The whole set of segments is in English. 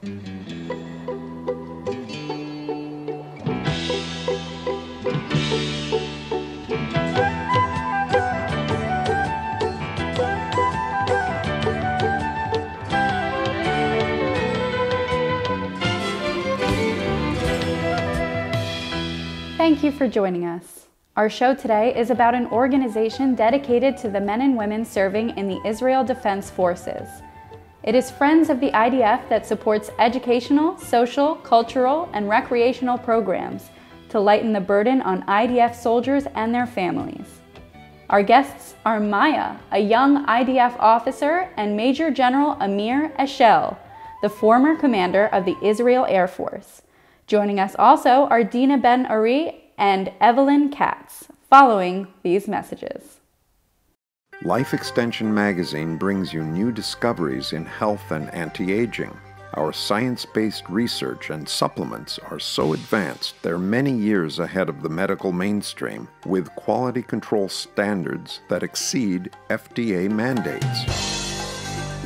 Thank you for joining us. Our show today is about an organization dedicated to the men and women serving in the Israel Defense Forces. It is Friends of the IDF that supports educational, social, cultural, and recreational programs to lighten the burden on IDF soldiers and their families. Our guests are Maya, a young IDF officer, and Major General Amir Eshel, the former commander of the Israel Air Force. Joining us also are Dina Ben-Ari and Evelyn Katz, following these messages. Life Extension magazine brings you new discoveries in health and anti-aging. Our science-based research and supplements are so advanced they're many years ahead of the medical mainstream, with quality control standards that exceed FDA mandates.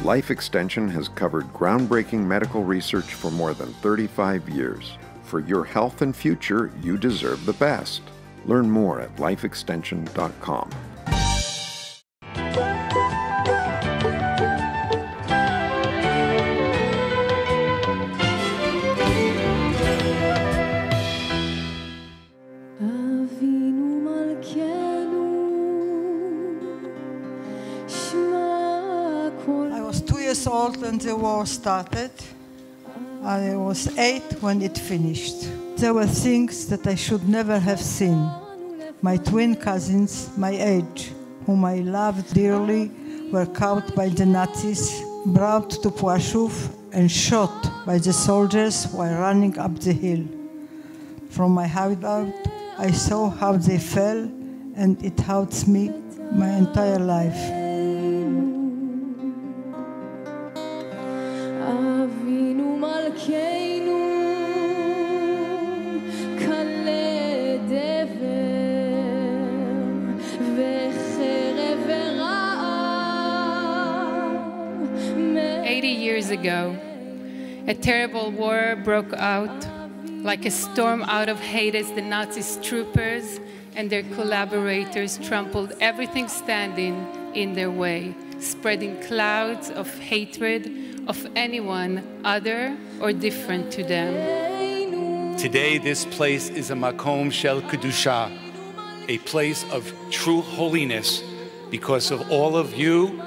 Life Extension has covered groundbreaking medical research for more than 35 years. For your health and future, you deserve the best. Learn more at lifeextension.com. I was 2 years old when the war started. I was 8 when it finished. There were things that I should never have seen. My twin cousins, my age, whom I loved dearly, were caught by the Nazis, brought to Płaszów, and shot by the soldiers while running up the hill. From my hideout, I saw how they fell, and it haunts me my entire life. Ago, a terrible war broke out. Like a storm out of hate as the Nazis' troopers and their collaborators trampled everything standing in their way, spreading clouds of hatred of anyone other or different to them. Today, this place is a makom shel kedusha, a place of true holiness, because of all of you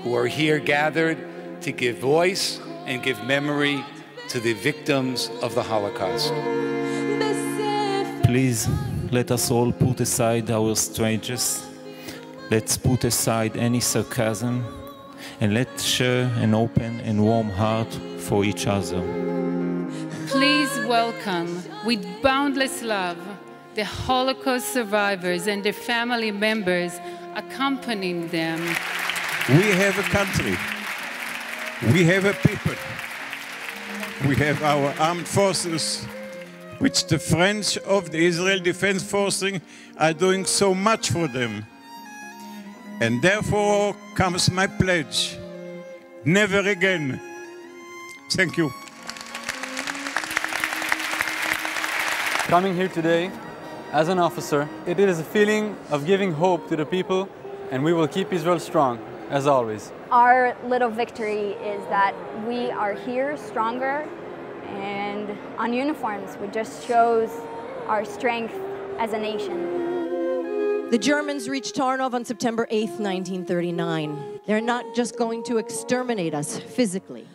who are here gathered to give voice and give memory to the victims of the Holocaust. Please, let us all put aside our strangeness. Let's put aside any sarcasm, and let's share an open and warm heart for each other. Please welcome, with boundless love, the Holocaust survivors and their family members accompanying them. We have a country. We have a people. We have our armed forces, which the French of the Israel Defense Forces are doing so much for them. And therefore comes my pledge, never again. Thank you. Coming here today, as an officer, it is a feeling of giving hope to the people, and we will keep Israel strong, as always. Our little victory is that we are here stronger, and on uniforms, which just shows our strength as a nation. The Germans reached Tarnów on September 8th, 1939. They're not just going to exterminate us physically,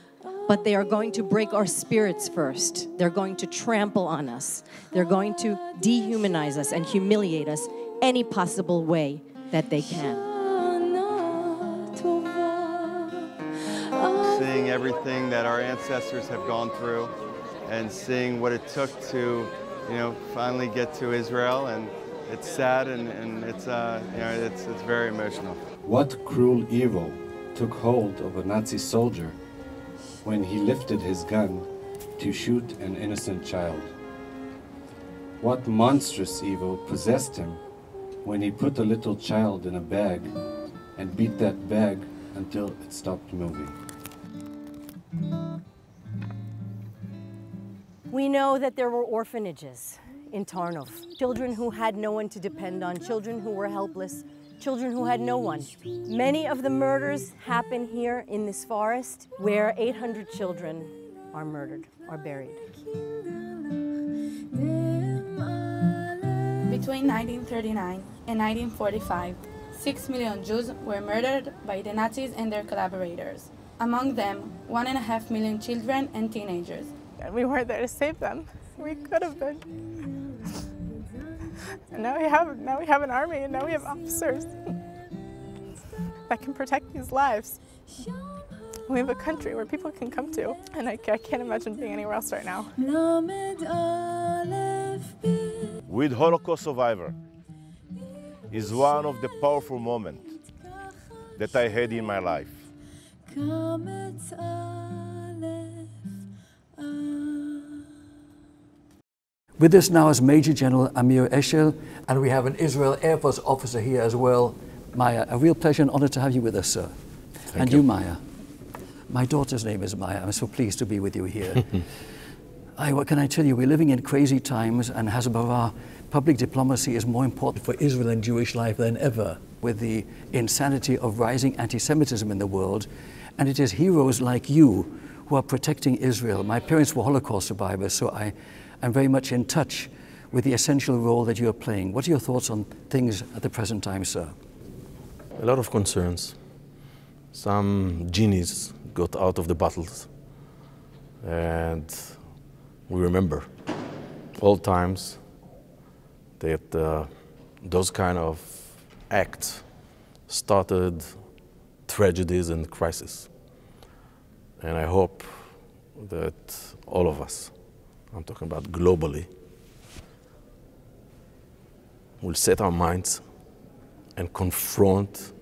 but they are going to break our spirits first. They're going to trample on us. They're going to dehumanize us and humiliate us any possible way that they can. Seeing everything that our ancestors have gone through and seeing what it took to, finally get to Israel, and it's sad and it's, it's very emotional. What cruel evil took hold of a Nazi soldier when he lifted his gun to shoot an innocent child? What monstrous evil possessed him when he put a little child in a bag and beat that bag until it stopped moving? We know that there were orphanages in Tarnov, children who had no one to depend on, children who were helpless, children who had no one. Many of the murders happen here in this forest where 800 children are murdered, are buried. Between 1939 and 1945, 6 million Jews were murdered by the Nazis and their collaborators. Among them, 1.5 million children and teenagers. And we weren't there to save them. We could have been. And now we have an army, and now we have officers that can protect these lives. We have a country where people can come to, and I can't imagine being anywhere else right now. With Holocaust survivor is one of the powerful moments that I had in my life. With us now is Major General Amir Eshel, and we have an Israel Air Force officer here as well. Maya, a real pleasure and honor to have you with us, sir. Thank you, Maya. My daughter's name is Maya. I'm so pleased to be with you here. What can I tell you? We're living in crazy times, and Hezbollah public diplomacy is more important for Israel and Jewish life than ever, with the insanity of rising anti-Semitism in the world. And it is heroes like you who are protecting Israel. My parents were Holocaust survivors, so I'm very much in touch with the essential role that you're playing. What are your thoughts on things at the present time, sir? A lot of concerns. Some genies got out of the battles, and we remember old times that those kind of acts started tragedies and crises. And I hope that all of us, I'm talking about globally, will set our minds and confront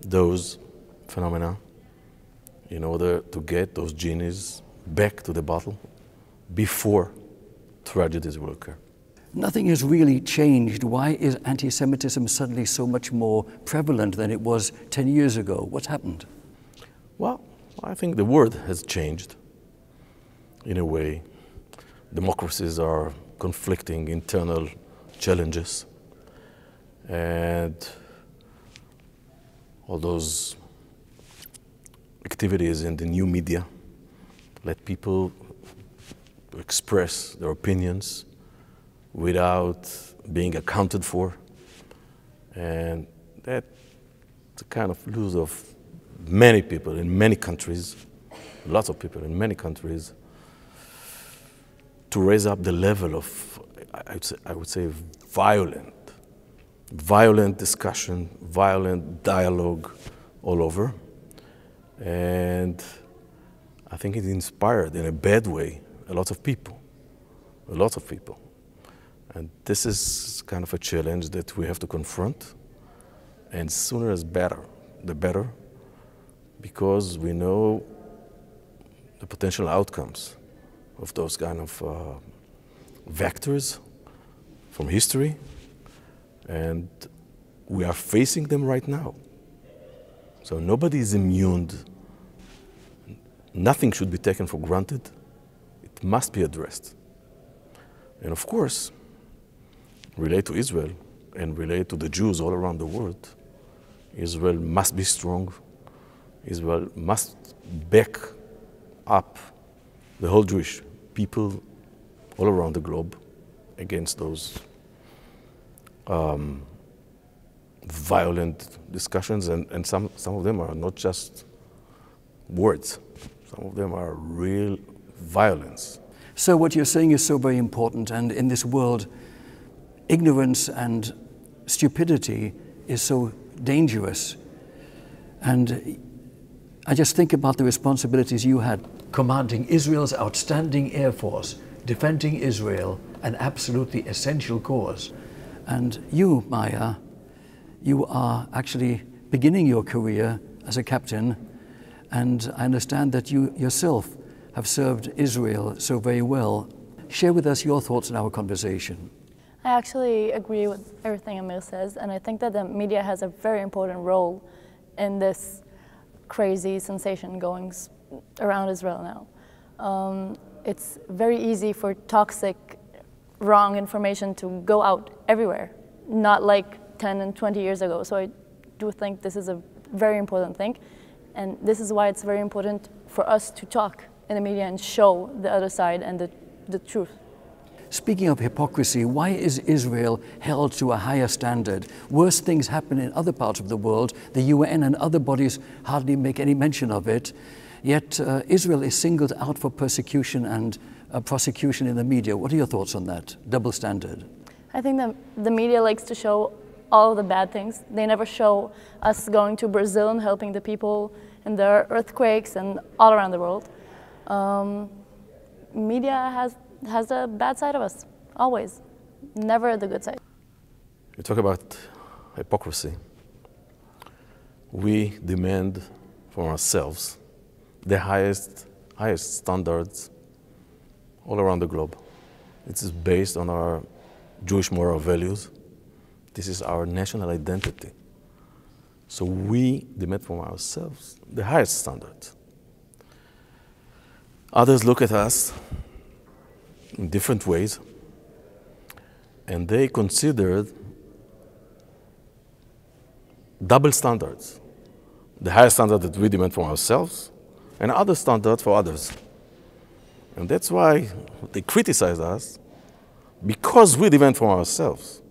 those phenomena in order to get those genies back to the battle before tragedies will occur. Nothing has really changed. Why is anti-Semitism suddenly so much more prevalent than it was 10 years ago? What's happened? Well, I think the world has changed in a way. Democracies are conflicting internal challenges, and all those activities in the new media let people express their opinions without being accounted for, and that's the kind of lose of many people in many countries, lots of people in many countries, to raise up the level of, I would say violent discussion, violent dialogue all over. And I think it inspired, in a bad way, a lot of people. And this is kind of a challenge that we have to confront, and sooner is better, the better, because we know the potential outcomes of those kind of vectors from history, and we are facing them right now. So nobody is immune. Nothing should be taken for granted. It must be addressed. And of course, relate to Israel and relate to the Jews all around the world. Israel must be strong. Israel must back up the whole Jewish people all around the globe against those violent discussions, and some of them are not just words. Some of them are real violence. So what you're saying is so very important, and in this world, ignorance and stupidity is so dangerous. And I just think about the responsibilities you had, commanding Israel's outstanding Air Force, defending Israel, an absolutely essential cause. And you, Maya, you are actually beginning your career as a captain, and I understand that you yourself have served Israel so very well. Share with us your thoughts in our conversation. I actually agree with everything Amir says, and I think that the media has a very important role in this crazy sensation going around Israel now. It's very easy for toxic, wrong information to go out everywhere, not like 10 and 20 years ago. So I do think this is a very important thing. And this is why it's very important for us to talk in the media and show the other side and the truth. Speaking of hypocrisy, why is Israel held to a higher standard? Worse things happen in other parts of the world. The UN and other bodies hardly make any mention of it. Yet Israel is singled out for persecution and prosecution in the media. What are your thoughts on that double standard? I think that the media likes to show all of the bad things. They never show us going to Brazil and helping the people in the earthquakes and all around the world. Media has the bad side of us, always, never the good side. You talk about hypocrisy. We demand from ourselves the highest standards all around the globe. It is based on our Jewish moral values. This is our national identity. So we demand from ourselves the highest standards. Others look at us in different ways, and they considered double standards. The highest standard that we demand from ourselves, and other standards for others. And that's why they criticize us, because we demand from ourselves.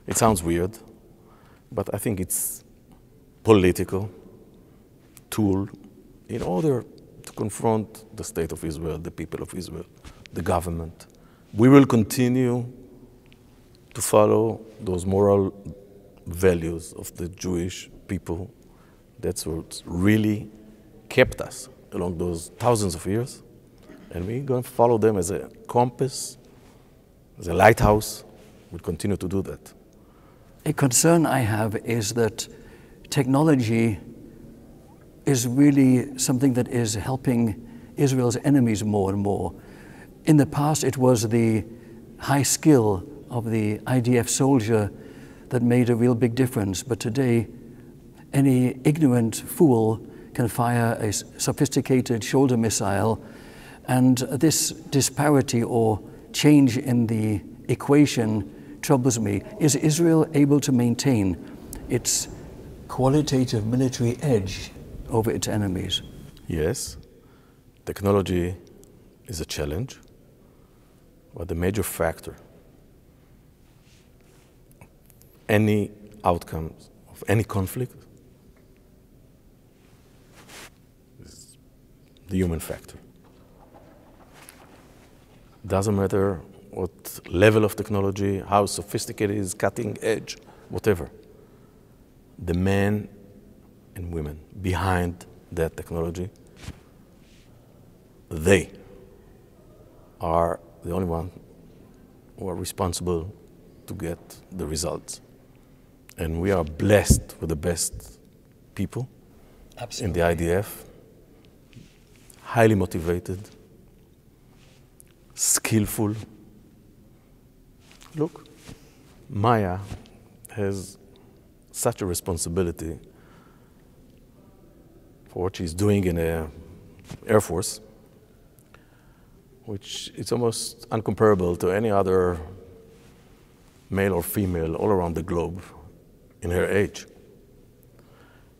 It sounds weird, but I think it's political tool in order to confront the state of Israel, the people of Israel, the government. We will continue to follow those moral values of the Jewish people. That's what really kept us along those thousands of years. And we're going to follow them as a compass, as a lighthouse. We'll continue to do that. A concern I have is that technology is really something that is helping Israel's enemies more and more. In the past, it was the high skill of the IDF soldier that made a real big difference. But today, any ignorant fool can fire a sophisticated shoulder missile, and this disparity or change in the equation troubles me. Is Israel able to maintain its qualitative military edge over its enemies? Yes, technology is a challenge, but the major factor any outcomes of any conflict is the human factor. Doesn't matter what level of technology, how sophisticated it is, cutting edge, whatever. The men and women behind that technology, they are the only ones who are responsible to get the results. And we are blessed with the best people in the IDF, highly motivated, skillful. Look, Maya has such a responsibility for what she's doing in the Air Force, which is almost incomparable to any other male or female all around the globe in her age.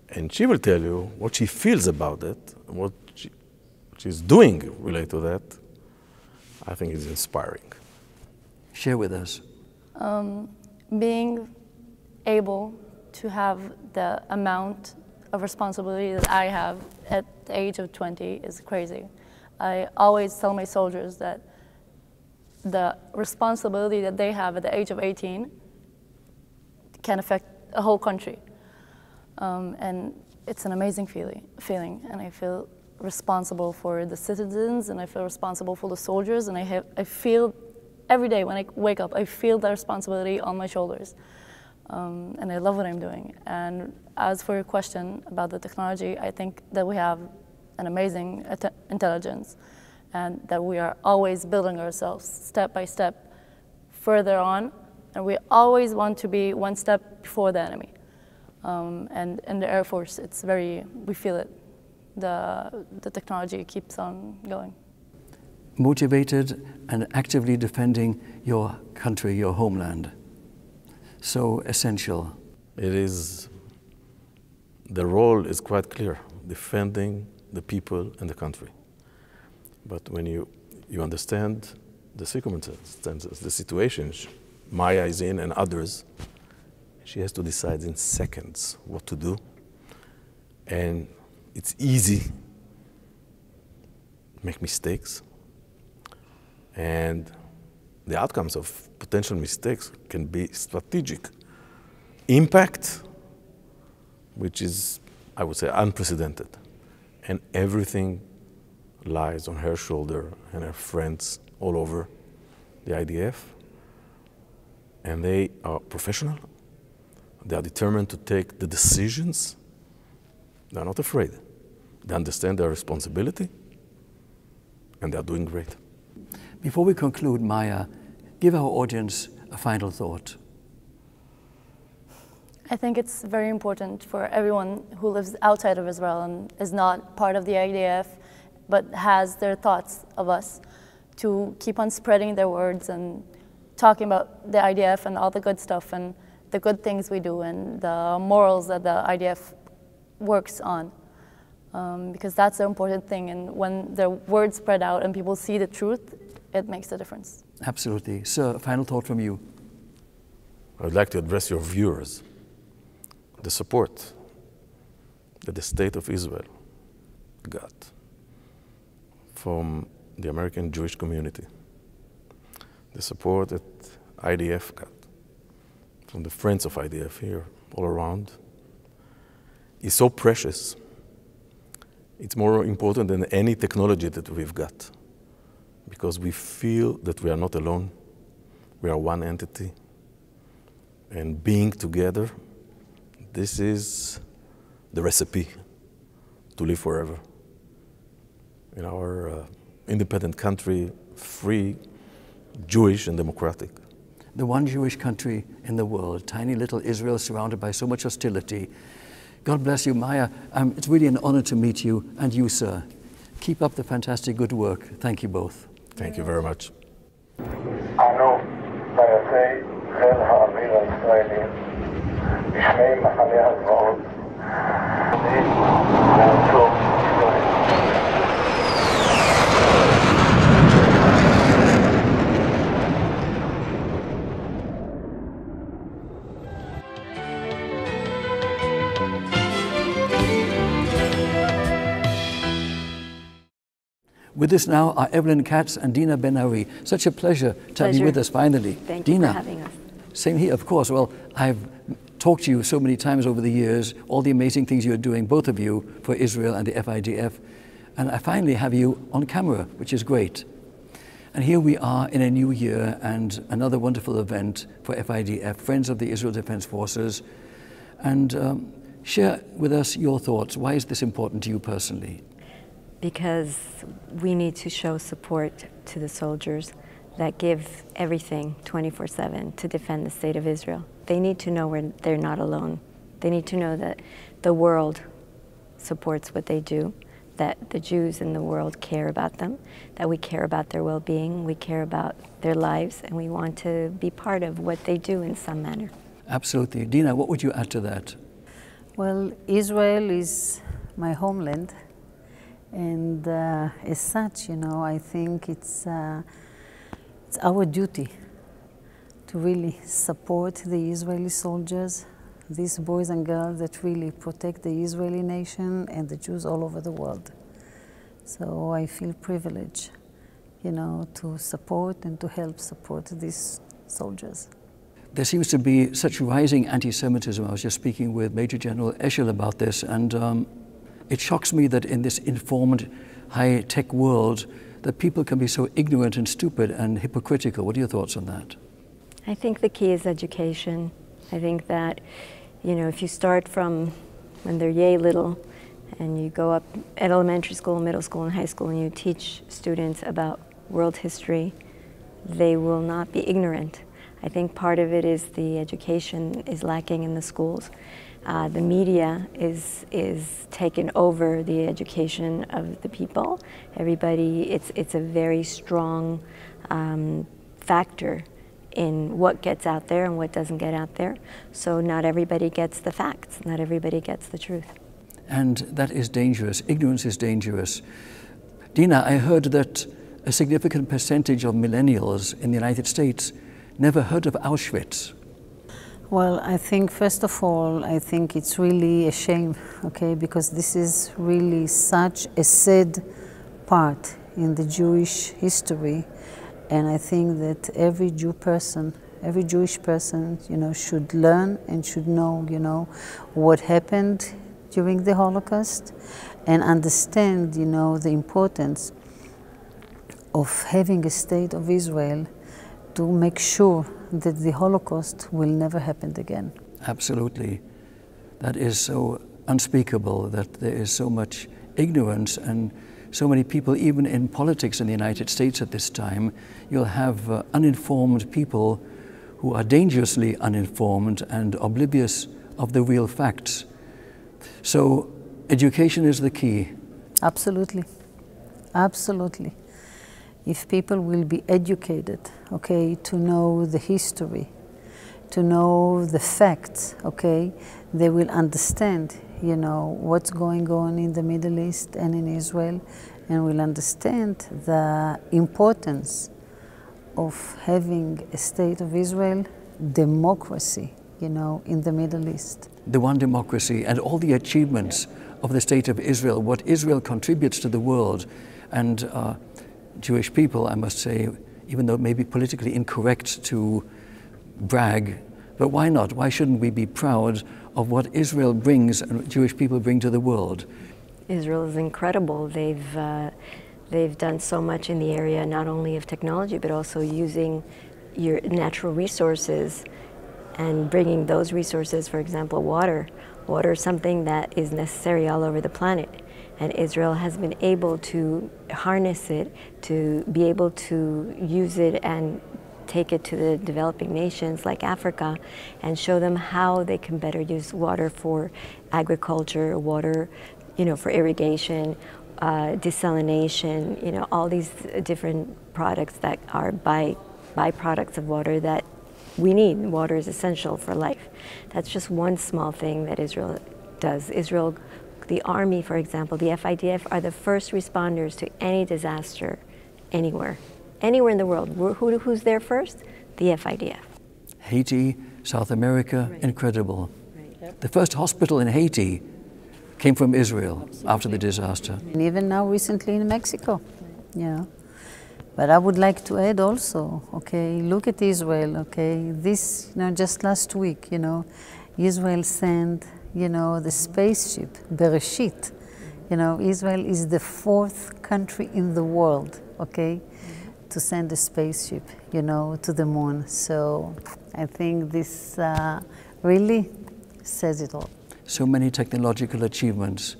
And she will tell you what she feels about it, and what she's doing related to that. I think is inspiring. Share with us. Being able to have the amount of responsibility that I have at the age of 20 is crazy. I always tell my soldiers that the responsibility that they have at the age of 18 can affect a whole country. And it's an amazing feeling, and I feel responsible for the citizens, and I feel responsible for the soldiers, and I feel every day when I wake up, I feel the responsibility on my shoulders. And I love what I'm doing. And as for your question about the technology, I think that we have an amazing intelligence, and that we are always building ourselves step by step further on, and we always want to be one step before the enemy. And in the Air Force, we feel it the technology keeps on going. Motivated and actively defending your country, your homeland. So essential. It is, the role is quite clear, defending the people and the country. But when you understand the circumstances, the situations Maya is in and others, she has to decide in seconds what to do. And it's easy to make mistakes. And the outcomes of potential mistakes can be strategic. Impact, which is, I would say, unprecedented. And everything lies on her shoulder and her friends all over the IDF. And they are professional. They are determined to take the decisions. They're not afraid. They understand their responsibility, and they're doing great. Before we conclude, Maya, give our audience a final thought. I think it's very important for everyone who lives outside of Israel and is not part of the IDF, but has their thoughts of us, to keep on spreading their words and talking about the IDF and all the good stuff and the good things we do and the morals that the IDF works on. Because that's the important thing, and when the word spread out and people see the truth, it makes a difference. Absolutely. Sir, final thought from you. I would like to address your viewers. The support that the State of Israel got from the American Jewish community, the support that IDF got from the friends of IDF here all around, is so precious. It's more important than any technology that we've got, because we feel that we are not alone. We are one entity. And being together, this is the recipe to live forever. In our independent country, free, Jewish and democratic. The one Jewish country in the world, tiny little Israel surrounded by so much hostility. God bless you, Maya. It's really an honor to meet you, and you, sir. Keep up the fantastic good work. Thank you both. Thank you very much. אנו, טייסי חיל האוויר הישראלים, בשמי מחנה הזוועות, לעצור היסטוריה. With us now are Evelyn, Katz and Dina Ben-Ari. Such a pleasure to have you with us finally. Thank Dina, you for having us. Same here, of course. Well, I've talked to you so many times over the years, all the amazing things you're doing, both of you, for Israel and the FIDF. And I finally have you on camera, which is great. And here we are in a new year and another wonderful event for FIDF, Friends of the Israel Defense Forces. And share with us your thoughts. Why is this important to you personally? Because we need to show support to the soldiers that give everything 24/7 to defend the state of Israel. They need to know they're not alone. They need to know that the world supports what they do, that the Jews in the world care about them, that we care about their well-being, we care about their lives, and we want to be part of what they do in some manner. Absolutely. Dina, what would you add to that? Well, Israel is my homeland. And as such, you know, I think it's our duty to really support the Israeli soldiers, these boys and girls that really protect the Israeli nation and the Jews all over the world. So I feel privileged, you know, to support and to help support these soldiers. There seems to be such rising anti-Semitism. I was just speaking with Major General Eshel about this, and it shocks me that in this informed, high-tech world, that people can be so ignorant and stupid and hypocritical. What are your thoughts on that? I think the key is education. I think that, you know, if you start from when they're yay little and you go up at elementary school, middle school, and high school, and you teach students about world history, they will not be ignorant. I think part of it is the education is lacking in the schools. The media is taken over the education of the people. Everybody, it's a very strong factor in what gets out there and what doesn't get out there. So not everybody gets the facts, not everybody gets the truth. And that is dangerous. Ignorance is dangerous. Dina, I heard that a significant percentage of millennials in the United States never heard of Auschwitz. Well, I think, first of all, I think it's really a shame, okay, because this is really such a sad part in the Jewish history. And I think that every Jewish person, you know, should learn and should know, you know, what happened during the Holocaust and understand, you know, the importance of having a state of Israel to make sure that the Holocaust will never happen again. Absolutely. That is so unspeakable, that there is so much ignorance and so many people, even in politics in the United States at this time, you'll have uninformed people who are dangerously uninformed and oblivious of the real facts. So education is the key. Absolutely. Absolutely. If people will be educated, okay, to know the history, to know the facts, okay, they will understand, you know, what's going on in the Middle East and in Israel, and will understand the importance of having a state of Israel, democracy, you know, in the Middle East. The one democracy and all the achievements of the state of Israel, what Israel contributes to the world, and Jewish people, I must say, even though it may be politically incorrect to brag, but why not? Why shouldn't we be proud of what Israel brings and Jewish people bring to the world? Israel is incredible. They've done so much in the area, not only of technology, but also using your natural resources and bringing those resources, for example, water. Water is something that is necessary all over the planet. And Israel has been able to harness it, to be able to use it and take it to the developing nations like Africa and show them how they can better use water for agriculture, water, you know, for irrigation, desalination, you know, all these different products that are byproducts of water that we need. Water is essential for life. That's just one small thing that Israel does. Israel, the army, for example, the FIDF are the first responders to any disaster anywhere in the world. Who's there first? The FIDF. Haiti, South America, Right. Incredible. Right. Yep. The first hospital in Haiti came from Israel after the disaster. And even now recently in Mexico, yeah. But I would like to add also, okay, look at Israel, okay, this, you know, just last week, you know, Israel sent, you know, the spaceship, Bereshit. You know, Israel is the 4th country in the world, okay, to send a spaceship, you know, to the moon. So I think this really says it all. So many technological achievements.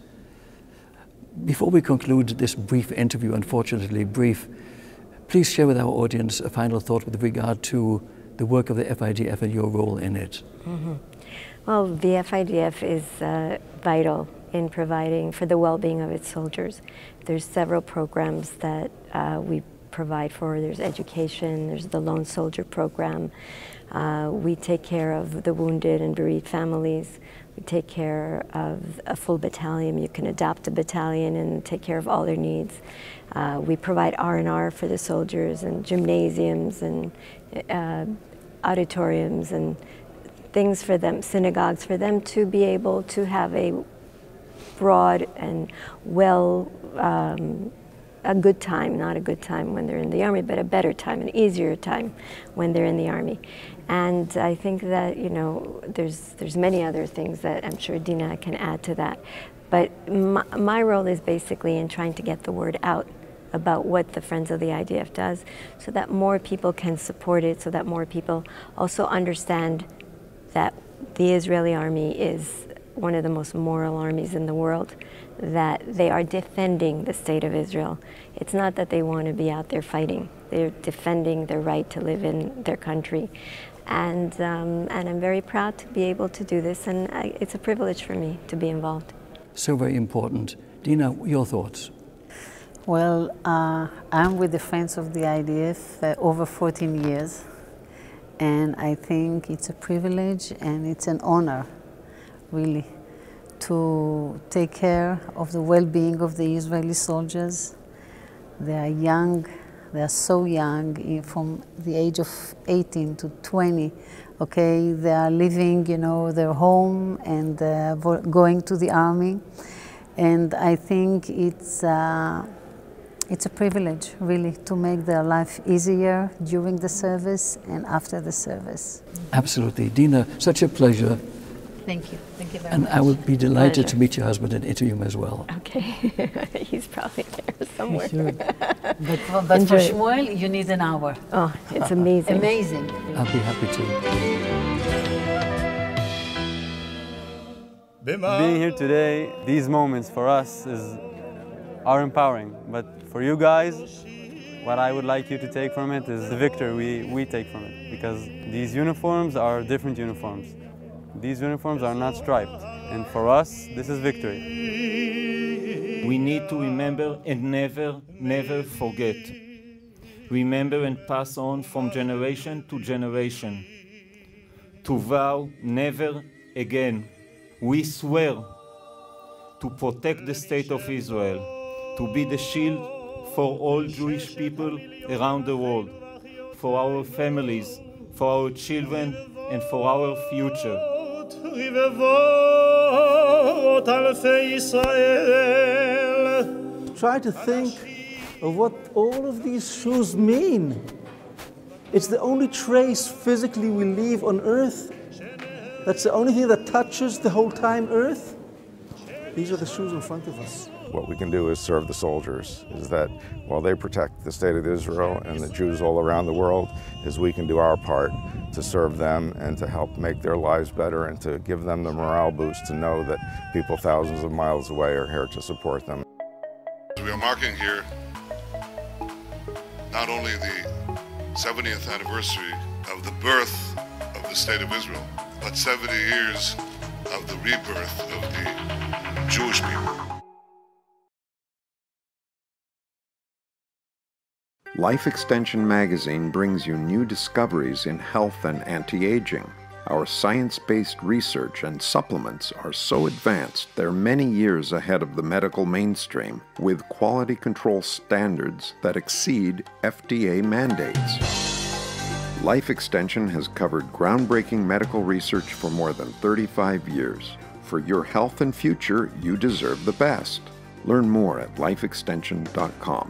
Before we conclude this brief interview, unfortunately brief, please share with our audience a final thought with regard to the work of the FIDF and your role in it. Mm-hmm. Well, the FIDF is vital in providing for the well-being of its soldiers. There's several programs that we provide for. There's education, there's the Lone Soldier Program. We take care of the wounded and bereaved families. We take care of a full battalion. You can adopt a battalion and take care of all their needs. We provide R&R for the soldiers and gymnasiums and auditoriums and things for them, synagogues for them to be able to have a broad and a good time, not a good time when they're in the Army, but a better time, an easier time when they're in the Army. And I think that, you know, there's many other things that I'm sure Dina can add to that. But my role is basically in trying to get the word out about what the Friends of the IDF does so that more people can support it, so that more people also understand that the Israeli army is one of the most moral armies in the world, that they are defending the state of Israel. It's not that they want to be out there fighting. They're defending their right to live in their country. And I'm very proud to be able to do this, and it's a privilege for me to be involved. So very important. Dina, your thoughts? Well, I'm with the Friends of the IDF over 14 years, and I think it's a privilege and it's an honor, really, to take care of the well-being of the Israeli soldiers. They are young. They are so young, from the age of 18 to 20, okay? They are leaving, you know, their home and going to the army. And I think it's a privilege, really, to make their life easier during the service and after the service. Absolutely. Dina, such a pleasure. Thank you. Thank you very and much. I would be delighted to meet your husband and interview him as well. Okay. He's probably there somewhere. Sure. But for Shmuel, you need an hour. Oh, it's amazing. Amazing. I'll be happy to. Being here today, these moments for us are empowering. But for you guys, what I would like you to take from it is the victory we take from it. Because these uniforms are different uniforms. These uniforms are not striped, and for us, this is victory. We need to remember and never forget. Remember and pass on from generation to generation. To vow never again. We swear to protect the state of Israel, to be the shield for all Jewish people around the world, for our families, for our children, and for our future. Try to think of what all of these shoes mean. It's the only trace physically we leave on Earth. That's the only thing that touches the whole time Earth. These are the shoes in front of us. What we can do is serve the soldiers, is that while they protect the state of Israel and the Jews all around the world, is we can do our part to serve them and to help make their lives better and to give them the morale boost to know that people thousands of miles away are here to support them. We are marking here not only the 70th anniversary of the birth of the State of Israel, but 70 years of the rebirth of the Jewish people. Life Extension magazine brings you new discoveries in health and anti-aging. Our science-based research and supplements are so advanced they're many years ahead of the medical mainstream, with quality control standards that exceed FDA mandates. Life Extension has covered groundbreaking medical research for more than 35 years. For your health and future, you deserve the best. Learn more at lifeextension.com.